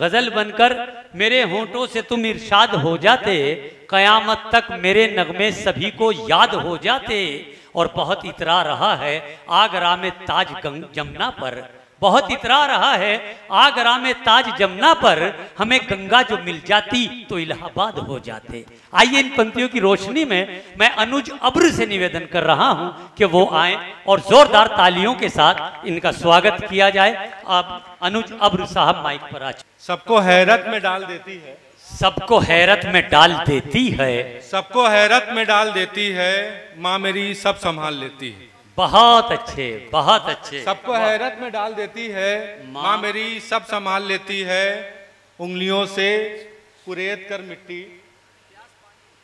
गजल बनकर मेरे होंठों से तुम इरशाद हो जाते, कयामत तक मेरे नगमे सभी को याद हो जाते। और बहुत इतरा रहा है आगरा में ताज जमुना पर, बहुत इतरा रहा है आगरा में ताज जमुना पर, हमें गंगा जो मिल जाती तो इलाहाबाद हो जाते। आइए इन पंक्तियों की रोशनी में मैं अनुज अब्र से निवेदन कर रहा हूं कि वो आए और जोरदार तालियों के साथ इनका स्वागत किया जाए। आप अनुज अब्र साहब माइक पर आ। सबको हैरत में डाल देती है, सबको हैरत में डाल देती है, सबको हैरत में डाल देती है, माँ मेरी सब संभाल लेती है। बहुत अच्छे, बहुत अच्छे। सबको हैरत में डाल देती है, माँ मेरी सब संभाल लेती है। उंगलियों से कुरेद कर मिट्टी,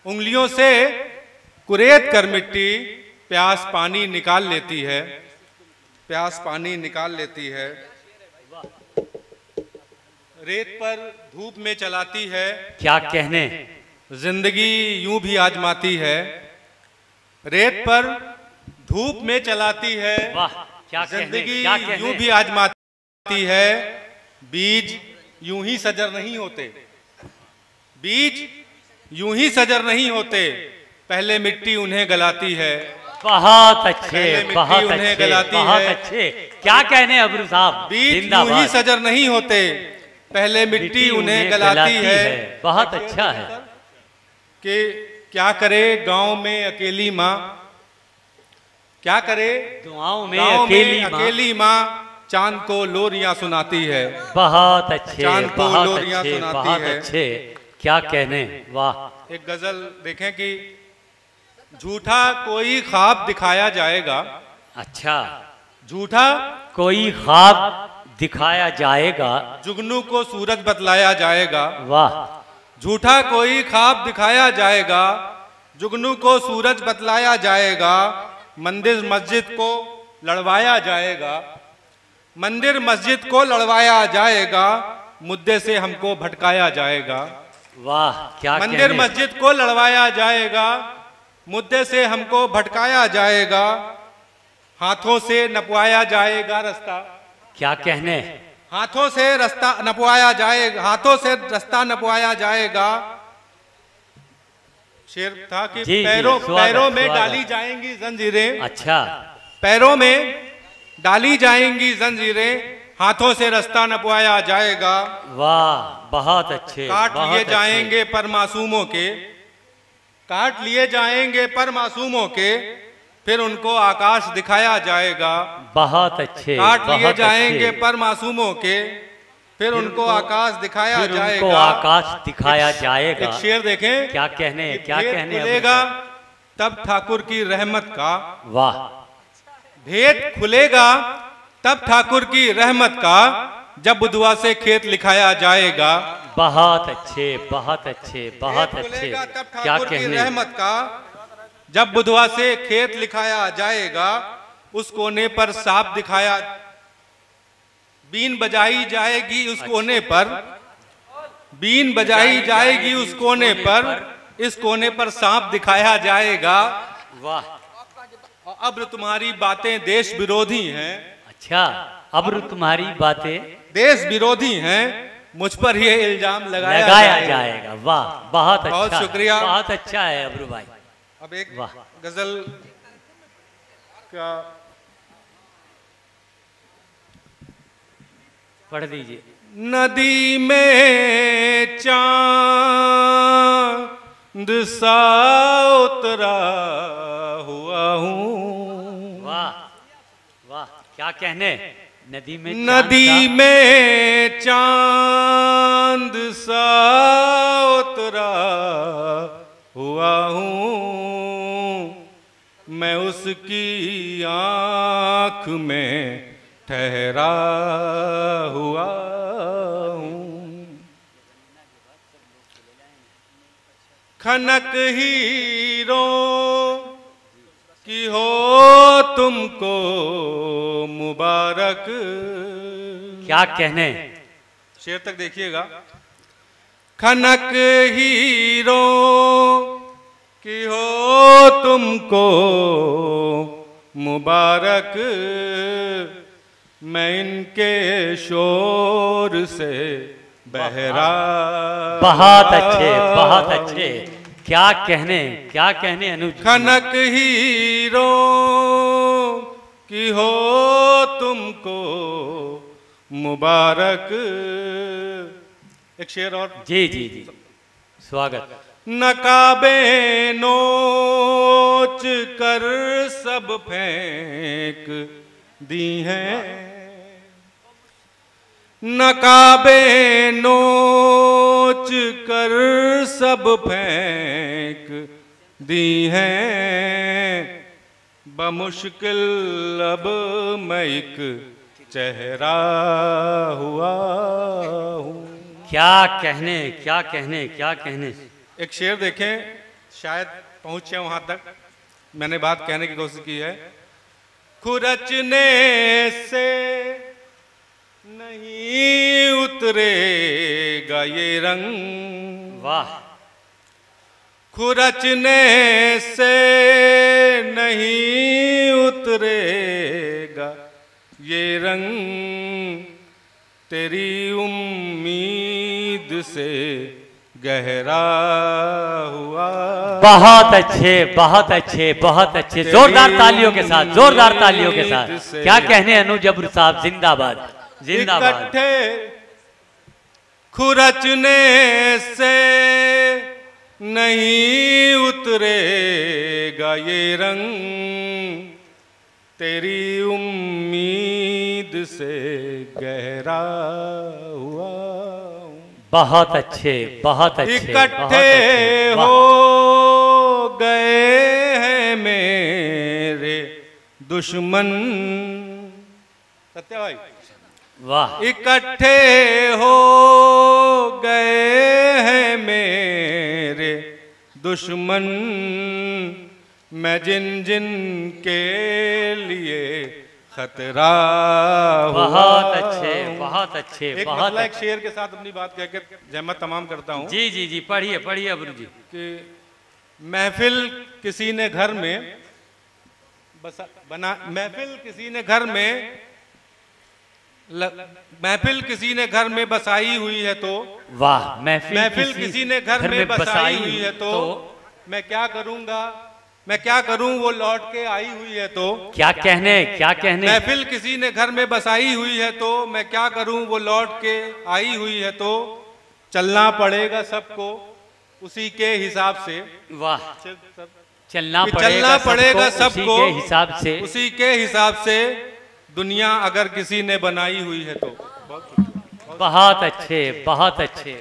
उंगलियों से कुरेद कर मिट्टी, प्यास पानी निकाल लेती है, प्यास पानी निकाल लेती है। रेत पर धूप में चलाती है, क्या कहने, जिंदगी यूं भी आजमाती है। रेत पर धूप में चलाती है, वाह क्या जिंदगी कहने, यूं भी आजमाती है। बीज यूं ही सजर नहीं होते, बीज यूं ही सजर नहीं होते, पहले मिट्टी उन्हें गलाती है। बहुत अच्छे, बहुत उन्हें अच्छे, गलाती बहुत है। अच्छे। क्या कहने अब्रू साहब, बीज यूं ही सजर नहीं होते, पहले मिट्टी उन्हें गलाती है। बहुत अच्छा है। कि क्या करे गांव में अकेली माँ, क्या करे दुआओं में अकेली माँ, चांद को लोरियां सुनाती है। बहुत अच्छे, चांद को बहुत लोरियां अच्छे, सुनाती बहुत है। अच्छे। क्या कहने, वाह। एक गजल देखें कि झूठा कोई ख्वाब दिखाया जाएगा, अच्छा, झूठा कोई ख्वाब दिखाया जाएगा, जुगनू को सूरज बतलाया जाएगा। वाह। झूठा कोई ख्वाब दिखाया जाएगा, जुगनू को सूरज बतलाया जाएगा। मंदिर मस्जिद को लड़वाया जाएगा, मंदिर मस्जिद को लड़वाया जाएगा, मुद्दे से हमको भटकाया जाएगा। वाह क्या मंदिर मस्जिद को लड़वाया जाएगा, मुद्दे से हमको भटकाया जाएगा। हाथों से नपवाया जाएगा रास्ता, क्या कहने, हाथों से रास्ता नपवाया जाएगा, हाथों से रास्ता नपवाया जाएगा। शेर था कि पैरों में डाली जाएंगी जंजीरें, अच्छा, पैरों में डाली जाएंगी जंजीरें, हाथों से रास्ता नपवाया जाएगा। वाह बहुत अच्छे। काट लिए जाएंगे पर मासूमों के, काट लिए जाएंगे पर मासूमों के, फिर उनको आकाश दिखाया जाएगा। बहुत अच्छे। काट लिए जाएंगे पर मासूमों के, फिर उनको आकाश दिखाया जाएगा। उनको आकाश दिखाया जाएगा। एक शेर देखें, क्या कहने, क्या कहने, खुलेगा तब ठाकुर की रहमत का, वाह। भेद खुलेगा तब ठाकुर की रहमत का, जब बुधवा से खेत लिखाया जाएगा। बहुत अच्छे, बहुत अच्छे, बहुत अच्छे। क्या कहने, रहमत का, जब बुधवा से खेत लिखाया जाएगा। उस कोने पर सांप दिखाया, बीन बजाई जाएगी उस कोने पर, बीन बजाई जाएगी उस कोने पर, इस कोने पर सांप दिखाया जाएगा। वाह। अब तुम्हारी बातें देश विरोधी हैं, अच्छा, अब तुम्हारी बातें देश विरोधी हैं, मुझ पर ये इल्जाम लगाया जाएगा। वाह बहुत अच्छा, बहुत शुक्रिया, बहुत अच्छा है अब्रू भाई। अब एक गजल का पढ़ दीजिए। नदी में चांद सा उतरा हुआ हूँ। वाह वाह क्या कहने, नदी में चांद सा उतरा हुआ हूँ, मैं उसकी आँख में ठहरा हुआ हूँ। खनक हीरों की हो तुमको मुबारक। क्या कहने, शेर तक देखिएगा। खनक हीरों की हो तुमको मुबारक, मैं इनके शोर से बहरा। बहुत अच्छे, बहुत अच्छे। क्या कहने अनुज। खनक हीरो की हो तुमको मुबारक। एक शेर और। जी जी जी, स्वागत। नकाबे नोच कर सब फेंक दी हैं, नकाबे नोच कर सब फेंक दी हैं, बमुश्किल अब मैं एक चेहरा हुआ हूँ। क्या कहने। एक शेर देखें, शायद पहुंचे वहां तक, मैंने बात कहने की कोशिश की है। खुरचने से नहीं उतरेगा ये रंग, वाह। खुरचने से नहीं उतरेगा ये रंग, तेरी उम्मीद से गहरा हुआ। बहुत अच्छे, बहुत अच्छे, बहुत अच्छे। जोरदार तालियों के साथ, जोरदार तालियों के साथ। क्या कहने अनुज अब्रू साहब, जिंदाबाद जिंदाबाद। इकट्ठे खुरचने से नहीं उतरेगा ये रंग, तेरी उम्मीद से गहरा हुआ। बहुत अच्छे, बहुत अच्छे। इकट्ठे हो गए हैं मेरे दुश्मन। सत्या भाई, वाह। इकट्ठे हो गए हैं मेरे दुश्मन, मैं जिन जिन के लिए खतरा। बहुत अच्छे, बहुत अच्छे, बहुत एक शेर के साथ अपनी बात कहकर जहमत तमाम करता हूँ। जी जी जी, पढ़िए पढ़िए अब्रू जी। कि महफिल किसी ने घर में महफिल किसी ने घर में महफिल किसी ने घर में बसाई हुई है तो, वाह। महफिल किसी ने घर में बसाई हुई है तो मैं क्या करूंगा, मैं क्या करूं वो लौट के आई हुई है तो। क्या कहने। महफिल किसी ने घर में बसाई हुई है तो मैं क्या करूं वो लौट के आई हुई है तो, चलना पड़ेगा सबको उसी के हिसाब से। वाह। चलना पड़ेगा सबको उसी के हिसाब से, दुनिया अगर किसी ने बनाई हुई है तो। बहुत अच्छे, बहुत अच्छे।